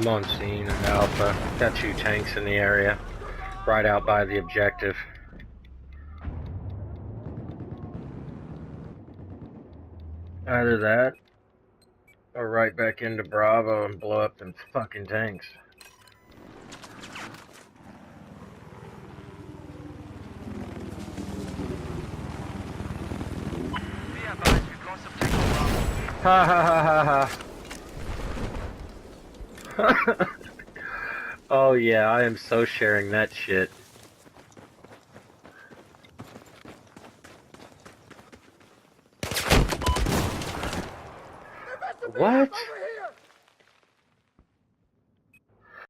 I'm on scene at Alpha. Got 2 tanks in the area, right out by the objective. Either that, or right back into Bravo and blow up them fucking tanks. Ha ha ha ha ha. Oh yeah, I am so sharing that shit. What?